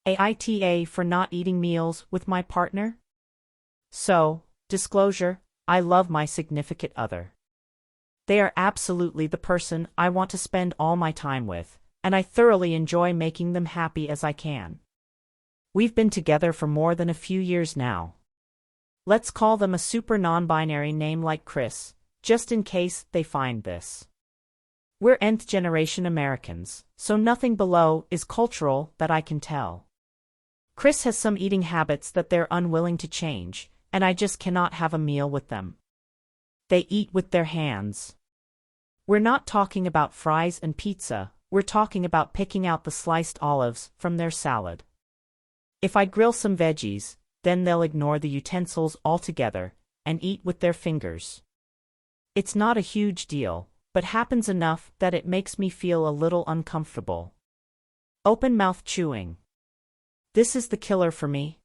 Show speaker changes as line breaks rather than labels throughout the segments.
AITA for not eating meals with my partner? So, disclosure, I love my significant other. They are absolutely the person I want to spend all my time with, and I thoroughly enjoy making them happy as I can. We've been together for more than a few years now. Let's call them a super non-binary name like Chris, just in case they find this. We're nth generation Americans, so nothing below is cultural that I can tell. Chris has some eating habits that they're unwilling to change, and I just cannot have a meal with them. They eat with their hands. We're not talking about fries and pizza, we're talking about picking out the sliced olives from their salad. If I grill some veggies, then they'll ignore the utensils altogether and eat with their fingers. It's not a huge deal, but happens enough that it makes me feel a little uncomfortable. Open-mouth chewing. This is the killer for me.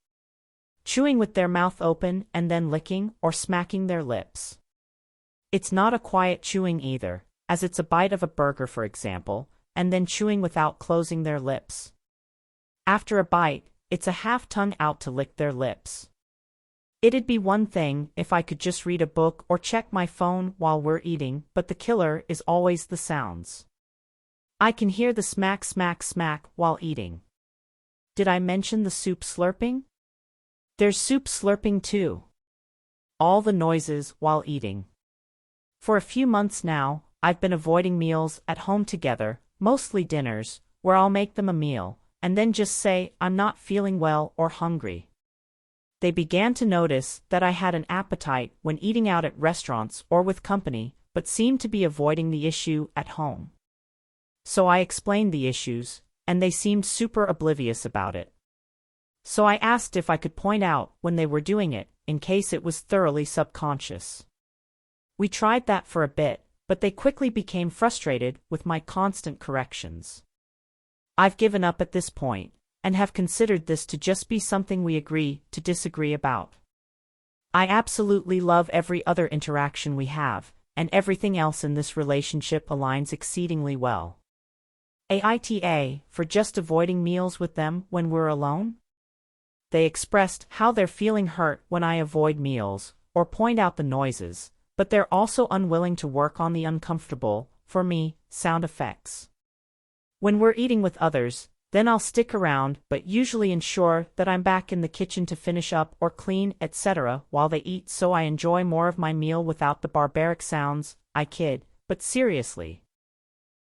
Chewing with their mouth open and then licking or smacking their lips. It's not a quiet chewing either, as it's a bite of a burger for example, and then chewing without closing their lips. After a bite, it's a half-tongue out to lick their lips. It'd be one thing if I could just read a book or check my phone while we're eating, but the killer is always the sounds. I can hear the smack smack smack while eating. Did I mention the soup slurping? There's soup slurping too. All the noises while eating. For a few months now, I've been avoiding meals at home together, mostly dinners, where I'll make them a meal, and then just say I'm not feeling well or hungry. They began to notice that I had an appetite when eating out at restaurants or with company, but seemed to be avoiding the issue at home. So I explained the issues, and they seemed super oblivious about it. So I asked if I could point out when they were doing it, in case it was thoroughly subconscious. We tried that for a bit, but they quickly became frustrated with my constant corrections. I've given up at this point, and have considered this to just be something we agree to disagree about. I absolutely love every other interaction we have, and everything else in this relationship aligns exceedingly well. AITA for just avoiding meals with them when we're alone? They expressed how they're feeling hurt when I avoid meals, or point out the noises, but they're also unwilling to work on the uncomfortable, for me, sound effects. When we're eating with others, then I'll stick around but usually ensure that I'm back in the kitchen to finish up or clean, etc. while they eat so I enjoy more of my meal without the barbaric sounds. I kid, but seriously,